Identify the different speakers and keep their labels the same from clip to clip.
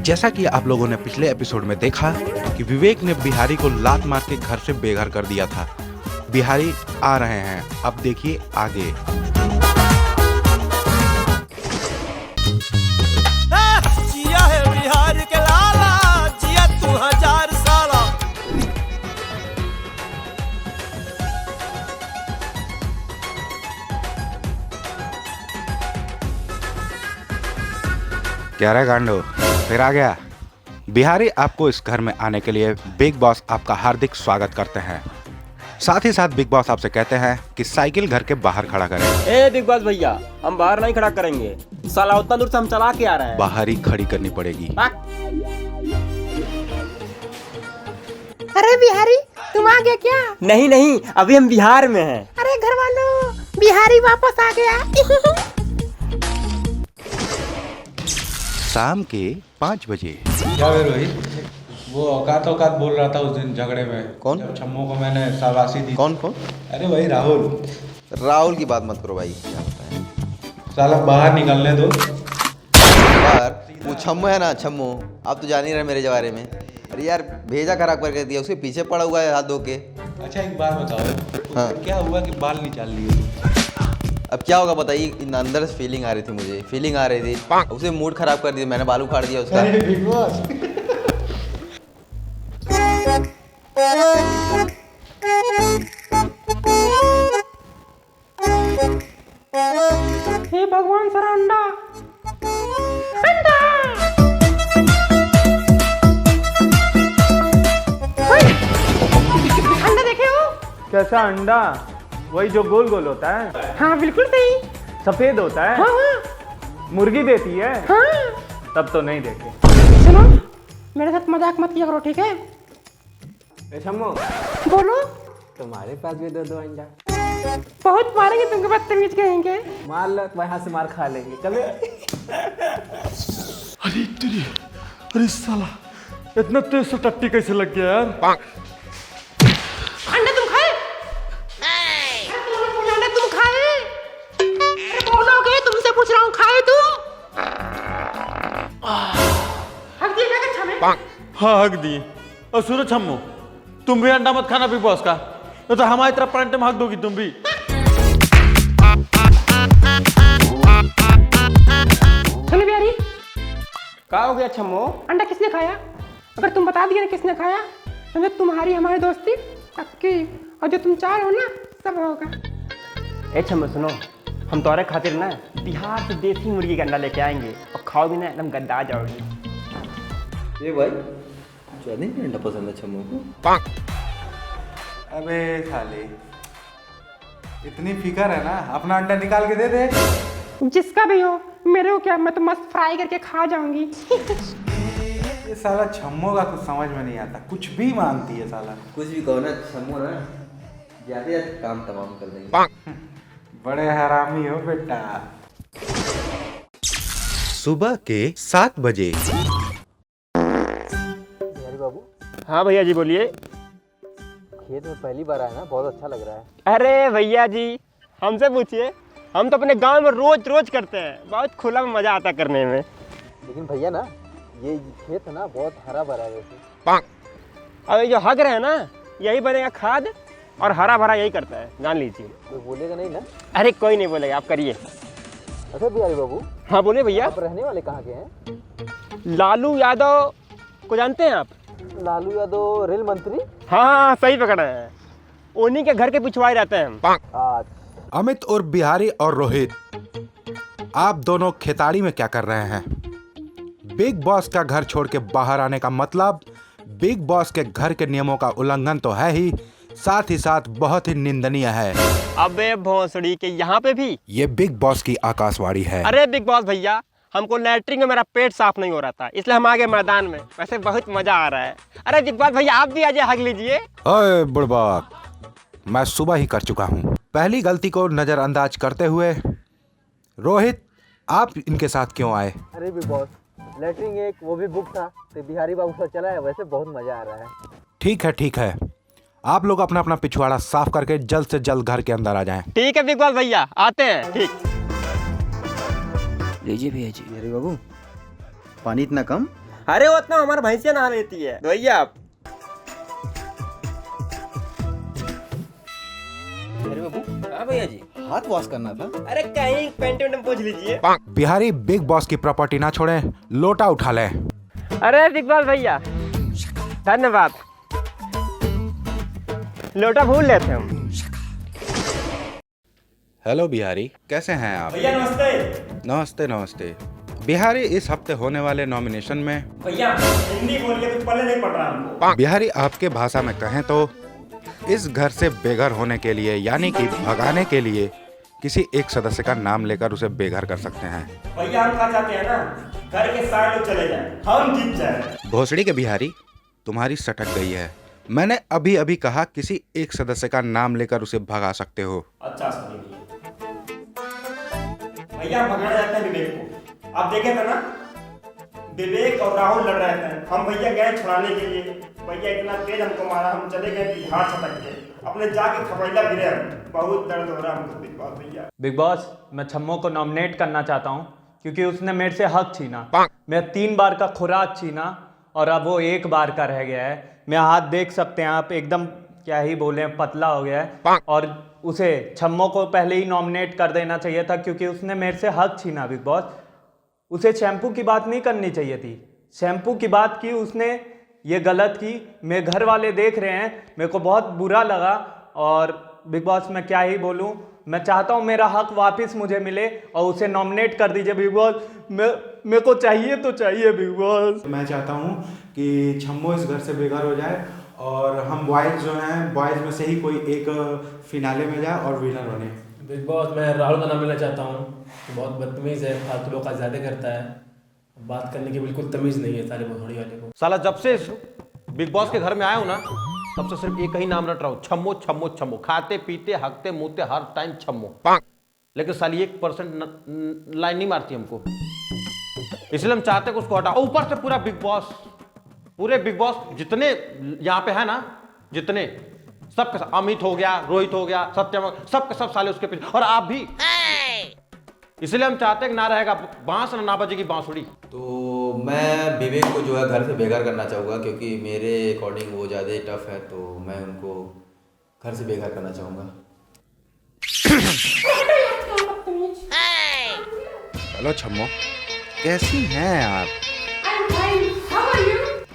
Speaker 1: जैसा कि आप लोगों ने पिछले एपिसोड में देखा कि विवेक ने बिहारी को लात मार के घर से बेघर कर दिया था। बिहारी आ रहे हैं, अब देखिए आगे।
Speaker 2: जिया है बिहार के लाला, जिया तू 1000 साला।
Speaker 1: क्या रे गांडो, फिर आ गया। बिहारी आपको इस घर में आने के लिए बिग बॉस आपका हार्दिक स्वागत करते हैं। साथ ही साथ बिग बॉस आपसे कहते हैं कि साइकिल घर के बाहर खड़ा करें।
Speaker 3: ए बिग बॉस भैया, हम बाहर नहीं खड़ा करेंगे, साला उतना दूर से हम चला के आ रहे हैं।
Speaker 1: बाहर ही खड़ी करनी पड़ेगी।
Speaker 4: अरे बिहारी, तुम आ गए क्या?
Speaker 3: नहीं नहीं, अभी हम बिहार में हैं।
Speaker 4: अरे घर वालों, बिहारी वापस आ गया।
Speaker 1: शाम के 5 बजे।
Speaker 5: क्या वे रोहित, वो औकात बोल रहा था उस दिन झगड़े में।
Speaker 6: कौन?
Speaker 5: जब छम्मो को मैंने शाबाशी दी।
Speaker 6: कौन?
Speaker 5: अरे वही राहुल
Speaker 6: की बात मत करो भाई।
Speaker 5: साला बाहर निकलने दो।
Speaker 6: यार वो छम्मो है ना, छम्मो, आप तो जान ही रहे मेरे बारे में। अरे यार भेजा खराब करके दिया, उसके पीछे पड़ा हुआ है हाथ धो के।
Speaker 5: अच्छा एक बात बताओ,
Speaker 6: हाँ।
Speaker 5: क्या हुआ कि बाल निकाल लिए?
Speaker 6: अब क्या होगा बताइए, अंदर से फीलिंग आ रही थी, मुझे फीलिंग आ रही थी, उसे मूड खराब कर दिया, मैंने बाल उखाड़ दिया उसका।
Speaker 5: अरे बिग बॉस,
Speaker 4: हे भगवान सर, अंडा अंडा। अंडा देखे हो?
Speaker 7: कैसा अंडा? वही जो गोल गोल होता है?
Speaker 4: हाँ बिल्कुल सही।
Speaker 7: सफेद होता है?
Speaker 4: हाँ हाँ
Speaker 7: मुर्गी देती है?
Speaker 4: हाँ।
Speaker 7: तब तो नहीं देखे।
Speaker 4: सुनो, मेरे साथ मजाक मत किया करो, ठीक है?
Speaker 7: ए छम्मो,
Speaker 4: बोलो।
Speaker 7: तुम्हारे पास भी दो अंडा।
Speaker 4: बहुत मारेंगे तुमको, बदतमीज कहेंगे।
Speaker 7: मार लो, वहाँ से मार खा लेंगे। चले।
Speaker 8: अरे साला, इतना तेज से टट्टी कैसे लग गया यार?
Speaker 4: अंडा तुम खाए? अरे तुमने पूछा अंडा तुम खाए? अरे बोलोगे, तुमसे पूछ रहा हूँ, खाए तुम? हक दिया क्या कच्छा में?
Speaker 8: हाँ हक दी। और सूरज छम्मो, तुम भी अंडा मत खाना बिग बॉस का, तो हमारी तरफ पलटे में हक दोगी तुम भी।
Speaker 4: सुनो बिहारी,
Speaker 3: क्या हो गया छम्मो?
Speaker 4: अंडा किसने खाया? अगर तुम बता दिया ना किसने खाया, समझो तुम्हारी हमारी दोस्ती पक्की, और जो तुम चाह रहे हो ना सब होगा।
Speaker 3: ए छम्मो सुनो, हम तुम्हारे खातिर ना बिहार से देसी मुर्गी का अंडा लेके आएंगे, और खाओगे ना एकदम गद्दा आ जाओगे।
Speaker 6: ये भाई ज्यादा ही अंडा पसंद है छम्मो को।
Speaker 5: अबे साले, इतनी फिकर है ना, अपना अंडा निकाल के दे दे।
Speaker 4: जिसका भी हो, मेरे को क्या, मैं तो मस्त फ्राई करके खा जाऊंगी।
Speaker 5: ये साला छम्मो का कुछ समझ में नहीं आता, कुछ भी मांगती है साला।
Speaker 6: कुछ भी कहो ना छम्मो ना, ज्यादा काम तमाम कर देंगे।
Speaker 5: बड़े हरामी हो बेटा।
Speaker 1: सुबह के 7 बजे।
Speaker 3: हाँ भैया जी बोलिए।
Speaker 7: खेत में पहली बार आया ना, बहुत अच्छा लग रहा है।
Speaker 3: अरे भैया जी, हमसे पूछिए, हम तो अपने गांव में रोज रोज करते हैं, बहुत खुला में मजा आता करने में।
Speaker 7: लेकिन भैया ना, ये खेत है ना बहुत हरा भरा है वैसे।
Speaker 3: अब ये जो हग रहे हैं ना, यही बनेगा खाद, और हरा भरा यही करता है, जान लीजिए।
Speaker 7: कोई बोलेगा नहीं ना?
Speaker 3: अरे कोई नहीं बोलेगा, आप करिए।
Speaker 7: अच्छा बिहारी बाबू,
Speaker 3: हाँ बोलिए भैया।
Speaker 7: आप रहने वाले कहाँ के हैं?
Speaker 3: लालू यादव को जानते हैं आप?
Speaker 7: लालू यादव रेल मंत्री?
Speaker 3: हाँ सही पकड़ा है, उन्हीं के घर के पिछवाड़े रहते हैं हम।
Speaker 7: अच्छा।
Speaker 1: अमित और बिहारी और रोहित, आप दोनों खेताड़ी में क्या कर रहे हैं? बिग बॉस का घर छोड़ के बाहर आने का मतलब बिग बॉस के घर के नियमों का उल्लंघन तो है ही, साथ ही साथ बहुत ही निंदनीय है।
Speaker 3: अबे भोसड़ी के, यहाँ पे भी?
Speaker 1: ये बिग बॉस की आकाशवाणी है।
Speaker 3: अरे बिग बॉस भैया, हमको लैट्रिन में मेरा पेट साफ नहीं हो रहा था, इसलिए हम आ गए मैदान में। वैसे बहुत मजा आ रहा है। अरे बिग बॉस भैया, आप भी आ जाए, हग लीजिए।
Speaker 1: ओए बुड़बक, मैं सुबह ही कर चुका हूँ। पहली गलती को नजरअंदाज करते हुए रोहित, आप इनके साथ क्यों आए?
Speaker 7: अरे बिग बॉस, लेटरिंग एक वो भी बुक था, तो बिहारी बाबू से चला है, वैसे बहुत मजा आ रहा है।
Speaker 1: ठीक है, आप लोग अपना अपना पिछवाड़ा साफ करके जल्द से जल्द घर के अंदर आ जाएं।
Speaker 3: ठीक है बिग बॉस भैया, आते हैं। ठीक।
Speaker 6: लीजिए भैया जी। अरे बाबू, पानी इतना कम?
Speaker 3: अरे उतना हमारा भैंसिया नहा लेती है, धोइए आप।
Speaker 7: अरे बाबू, हाँ भैया जी, हाथ वॉश करना था।
Speaker 3: अरे कहीं पेंट वेंट पूछ लीजिए।
Speaker 1: बिहारी बिग बॉस की प्रॉपर्टी ना छोड़े, लोटा उठा ले।
Speaker 3: अरे बिग बॉस भैया धन्यवाद, लोटा भूल लेते हम।
Speaker 1: हेलो बिहारी, कैसे हैं आप?
Speaker 3: भैया नमस्ते।
Speaker 1: नमस्ते नमस्ते। बिहारी, इस हफ्ते होने वाले नॉमिनेशन में
Speaker 3: भैया हिंदी बोलिए तो पहले नहीं पढ़ रहा हमको।
Speaker 1: बिहारी, आपके भाषा में कहें तो इस घर से बेघर होने के लिए यानी कि भगाने के लिए किसी एक सदस्य का नाम लेकर उसे बेघर कर सकते हैं।
Speaker 3: भैया हम कहा चाहते हैं ना, घर के सारे लोग चले जाएं, हम जीत जाएं।
Speaker 1: भोसड़ी के बिहारी, तुम्हारी सटक गई है। मैंने अभी अभी कहा किसी एक सदस्य का नाम लेकर उसे भगा सकते हो।
Speaker 3: अच्छा सुनिए भैया, भगाना जाता है विवेक को। आप देखे थे ना, विवेक और राहुल लड़ रहे थे, हम भैया गए छुड़ाने के लिए। भैया इतना तेज हमको मारा, हम चले गए बिहार छटक के, अपने जाके खपैला गिरे हम। बहुत दर्द हो रहा है हमको बिग बॉस भैया।
Speaker 9: बिग बॉस, मैं छम्मो को नॉमिनेट करना चाहता हूँ क्योंकि उसने मेरे से हक छीना। मैं 3 बार का खुराक छीना और अब वो 1 बार का रह गया है। मैं हाथ देख सकते हैं आप, एकदम क्या ही बोले, पतला हो गया है। और उसे छम्मो को पहले ही नॉमिनेट कर देना चाहिए था क्योंकि उसने मेरे से हक छीना। बिग बॉस, उसे शैम्पू की बात नहीं करनी चाहिए थी। शैम्पू की बात की उसने, ये गलत की। मेरे घर वाले देख रहे हैं, मेरे को बहुत बुरा लगा। और बिग बॉस, मैं क्या ही बोलूं, मैं चाहता हूं मेरा हक वापस मुझे मिले और उसे नॉमिनेट कर दीजिए। बिग बॉस, मेरे को चाहिए तो चाहिए बिग बॉस।
Speaker 5: मैं चाहता हूँ कि छम्मो इस घर से बेघर हो जाए और हम बॉयज़ जो हैं, बॉयज़ में से ही कोई एक फिनाले में जाए और विनर बने।
Speaker 10: बिग बॉस, मैं राहुल का नाम लेना चाहता हूँ। बहुत बदतमीज़ है, फालतू लोग का ज़्यादा करता है, बात करने की बिल्कुल तमीज़ नहीं है सारे भोसड़ी वाले को।
Speaker 8: साला जब से बिग बॉस के घर में आया हूँ ना, तब से सिर्फ एक ही नाम रट रहा हूँ, छम्मो छम्मो छम्मो। खाते पीते हकते मुँहते हर टाइम छम्मो। लेकिन साली 1% लाइन नहीं मारती हमको, इसलिए हम चाहते हैं कि उसको हटा। ऊपर से पूरा बिग बॉस, पूरे बिग बॉस जितने यहाँ पे है ना, जितने सबके सब, अमित हो गया, रोहित हो गया, सत्यम, सबके सब साले उसके पीछे, और आप भी। इसलिए हम चाहते हैं कि ना रहेगा बांस ना बजेगी बांसुड़ी।
Speaker 6: तो मैं विवेक को जो है घर से बेघर करना चाहूँगा क्योंकि मेरे अकॉर्डिंग वो ज़्यादा टफ है, तो मैं उनको घर से बेघर करना चाहूँगा।
Speaker 1: हेलो छम्मो, कैसी हैं आप?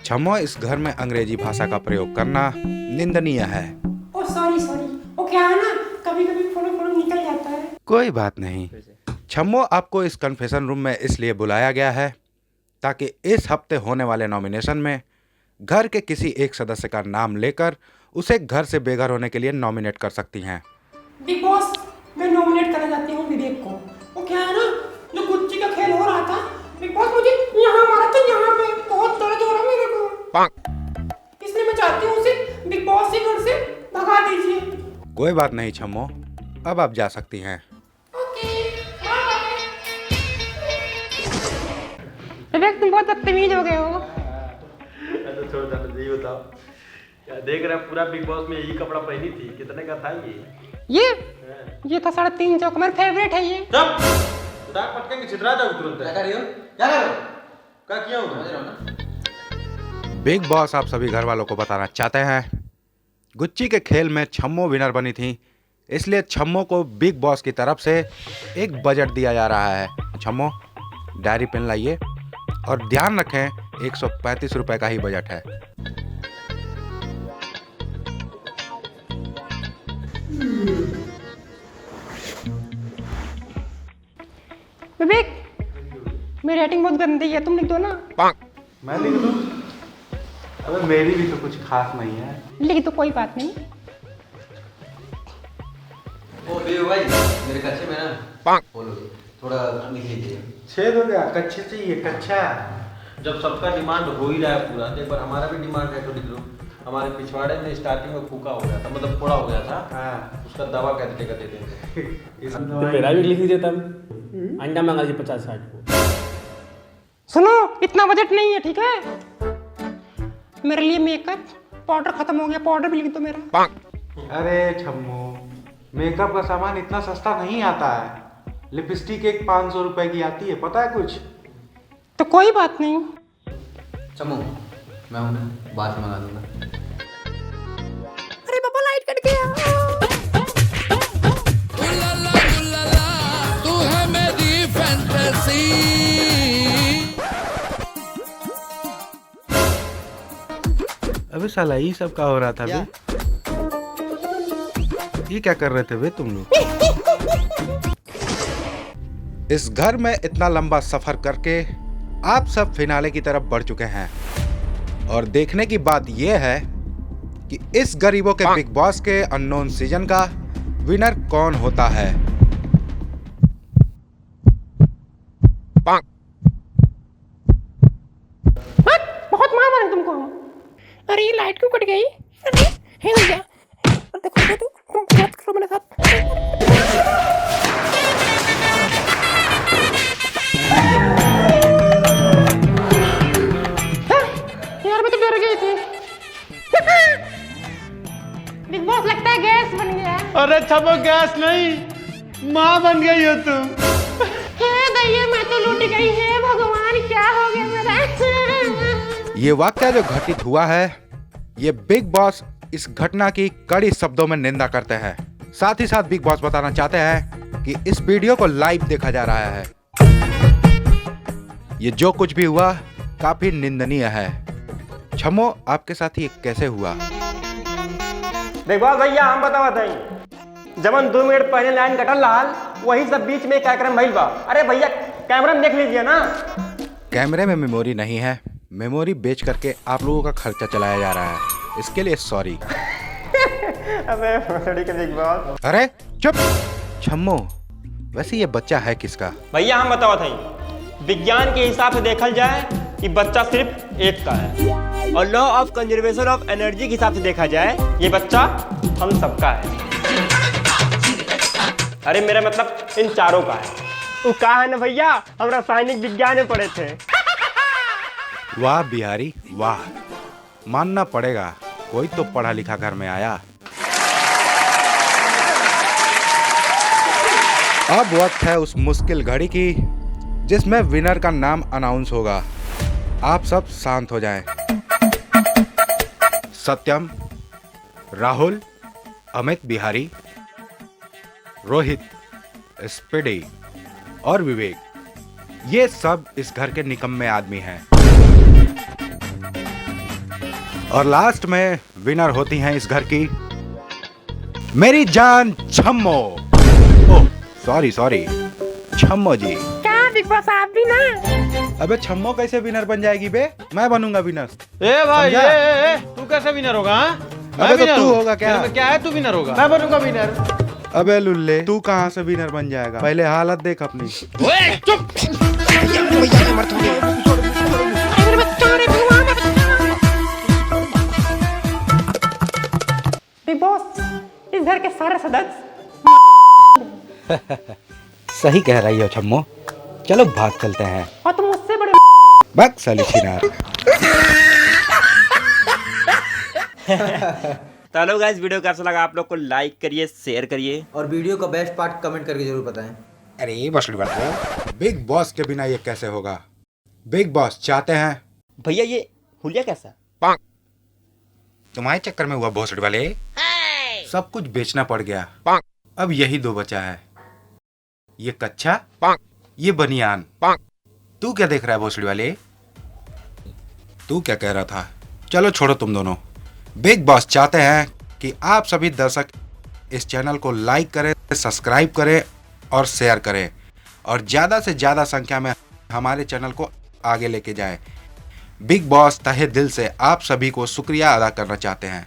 Speaker 1: छम्मो, इस घर में अंग्रेजी भाषा का प्रयोग करना निंदनीय है।
Speaker 4: ओ सॉरी, वो क्या है ना, कभी कभी फोड़ो निकल जाता है।
Speaker 1: कोई बात नहीं छम्मो, आपको इस कन्फेशन रूम में इसलिए बुलाया गया है ताकि इस हफ्ते होने वाले नॉमिनेशन में घर के किसी एक सदस्य का नाम लेकर उसे घर से बेघर होने के लिए नॉमिनेट कर सकती हैं।
Speaker 4: बिग बॉस, मैं नॉमिनेट करना चाहती हूँ विवेक को। वो क्या है ना, जो गुच्ची का खेल हो रहा था, बिग बॉस मुझे यहाँ मारा था, यहाँ पे बहुत दर्द हो रहा है मेरे को। इसलिए मैं चाहती हूँ उसे बिग बॉस से घर से भगा दीजिए।
Speaker 1: कोई बात नहीं छम्मो, अब आप जा सकती हैं।
Speaker 4: विवेक, तुम बहुत बदतमीज हो गए हो।
Speaker 8: तो छोड़ जाना, यही बताओ क्या देख रहे हैं? पूरा बिग बॉस में यही कपड़ा पहनी थी, कितने का था
Speaker 4: ये था 350 का, मेरा फेवरेट है ये।
Speaker 8: तब दाग पटकेंगे, छितरा जाओ तुरंत।
Speaker 6: क्या कर रही हो? क्या कर रहे हो?
Speaker 8: क्या किया हूँ?
Speaker 1: बिग बॉस, आप सभी घर वालों को बताना चाहते हैं, गुच्ची के खेल में छम्मो विनर बनी थी, इसलिए छम्मो को बिग बॉस की तरफ से एक बजट दिया जा रहा है। छम्मो, डायरी पेन लाइए और ध्यान रखें 135 रुपए का ही बजट है।
Speaker 4: विवेक, मेरी राइटिंग बहुत गंदी है, तुम लिख दो ना।
Speaker 5: मैं लिख दूँ? अबे मेरी भी तो कुछ खास नहीं है।
Speaker 4: लिख दो, कोई बात नहीं।
Speaker 6: ओ बेबी भाई, मेरे कच्चे में ना बोलो थोड़ा लिख लीजिए।
Speaker 5: छेद हो गया, कच्चे चाहिए, कच्चा।
Speaker 8: जब सबका डिमांड हो ही रहा है पूरा, एक बार हमारा भी डिमांड है तो लिख लो। हमारे पिछवाड़े में स्टार्टिंग में फूका हो गया था, मतलब फोड़ा हो गया था।
Speaker 5: हाँ,
Speaker 8: उसका दवा कैसे दे देंगे।
Speaker 10: तो मेरा भी लिख लीजिए तब। अंडा मंगा लीजिए 50-60 को।
Speaker 4: सुनो, इतना बजट नहीं है, ठीक है? मेरे लिए मेकअप पाउडर खत्म हो गया, पाउडर भी लिख दो मेरा।
Speaker 5: अरे छम्मो, मेकअप का सामान इतना सस्ता नहीं आता है। लिपस्टिक एक 500 रुपए की आती है, पता है कुछ?
Speaker 4: तो कोई बात नहीं।
Speaker 6: चमो मैं हूँ ना, बाद में मंगा दूंगा।
Speaker 4: अरे पापा लाइट कट गया।
Speaker 1: अबे साला ये सब क्या हो रहा था बे? ये क्या कर रहे थे बे तुम लोग? इस घर में इतना लंबा सफर करके आप सब फिनाले की तरफ बढ़ चुके हैं और देखने की बात यह है कि इस गरीबों के बिग बॉस के अननोन सीजन का विनर कौन होता है।
Speaker 4: बहुत मार मारे तुमको हम। अरे ये लाइट क्यों कट गई? अरे हे भैया, देखो तुम बात करो मेरे साथ। यार मैं तो डर गई थी। बिग बॉस लगता है गैस बन गया।
Speaker 9: अरे छमो गैस नहीं, माँ बन गई हो तुम।
Speaker 4: हे दैया मैं तो लूट गई। हे भगवान क्या हो गया मेरा?
Speaker 1: ये वाकया जो घटित हुआ है, ये बिग बॉस इस घटना की कड़ी शब्दों में निंदा करते हैं। साथ ही साथ बिग बॉस बताना चाहते हैं कि इस वीडियो को लाइव देखा जा रहा है। ये जो कुछ भी हुआ काफी निंदनीय है। छमो आपके साथ ये कैसे हुआ?
Speaker 3: बिग बॉस भैया हम बतावत हई, जबन 2 मिनट पहले लाइन कटल लाल वही सब बीच में कार्यक्रम भइल बा। अरे भैया कैमरा में देख लीजिए ना।
Speaker 1: कैमरे में मेमोरी नहीं है, मेमोरी बेच करके आप लोगों का खर्चा चलाया जा रहा है, इसके लिए सॉरी।
Speaker 3: अबे भोसड़ी के बिग बॉस।
Speaker 1: अरे चुप छम्मो, वैसे ये बच्चा है किसका?
Speaker 3: भैया हम बतावत हई, विज्ञान के हिसाब से देखल जाए कि बच्चा सिर्फ एक का है और law of conservation of energy के हिसाब से देखा जाए ये बच्चा हम सबका है। अरे मेरा मतलब इन चारों का है। वो कहा है ना भैया, हम रासायनिक विज्ञान में पढ़े थे।
Speaker 1: वाह बिहारी वाह, मानना पड़ेगा कोई तो पढ़ा लिखा घर में आया। अब वक्त है उस मुश्किल घड़ी की जिसमें विनर का नाम अनाउंस होगा। आप सब शांत हो जाएं। सत्यम, राहुल, अमित बिहारी, रोहित, स्पीडी और विवेक, ये सब इस घर के निकम्मे आदमी हैं। और लास्ट में विनर होती हैं इस घर की मेरी जान छम्मो। ओह सॉरी छम्मो जी।
Speaker 4: क्या बिग बॉस आप भी ना?
Speaker 1: अबे छम्मो कैसे विनर बन जाएगी बे? मैं बनूंगा विनर।
Speaker 8: ए भाई
Speaker 1: समझा?
Speaker 8: ए, तू कैसे विनर होगा?
Speaker 1: अबे तो तू होगा क्या?
Speaker 8: क्या है तू विनर होगा?
Speaker 9: मैं बनूंगा विनर।
Speaker 1: अबे लुल्ले तू कहाँ से विनर बन जाएगा? पहले हालत देख अपनी।
Speaker 4: बिग बॉस इस घर के सारे सदस्य
Speaker 1: सही कह रही हो छम्मो, चलो भाग चलते हैं।
Speaker 4: और तुम मुझसे बड़े
Speaker 1: भाग साली छिनार।
Speaker 3: तो हेलो गाइस, वीडियो कैसा लगा आप लोग को लाइक करिए, शेयर करिए
Speaker 6: और वीडियो का बेस्ट पार्ट कमेंट करके जरूर बताएं।
Speaker 1: अरे बसड़ी बात, बिग बॉस के बिना ये कैसे होगा? बिग बॉस चाहते हैं।
Speaker 3: भैया ये हुलिया कैसा?
Speaker 1: तुम्हारे चक्कर में हुआ भोसड़ी वाले, सब कुछ बेचना पड़ गया। अब यही 2 बचा है, ये कच्चा, ये बनियान। तू क्या देख रहा है भोसड़ी वाले? तू क्या कह रहा था? चलो छोड़ो तुम दोनों। बिग बॉस चाहते हैं कि आप सभी दर्शक इस चैनल को लाइक करें, सब्सक्राइब करें और शेयर करें और ज़्यादा से ज़्यादा संख्या में हमारे चैनल को आगे लेके जाएं। बिग बॉस तहे दिल से आप सभी को शुक्रिया अदा करना चाहते हैं।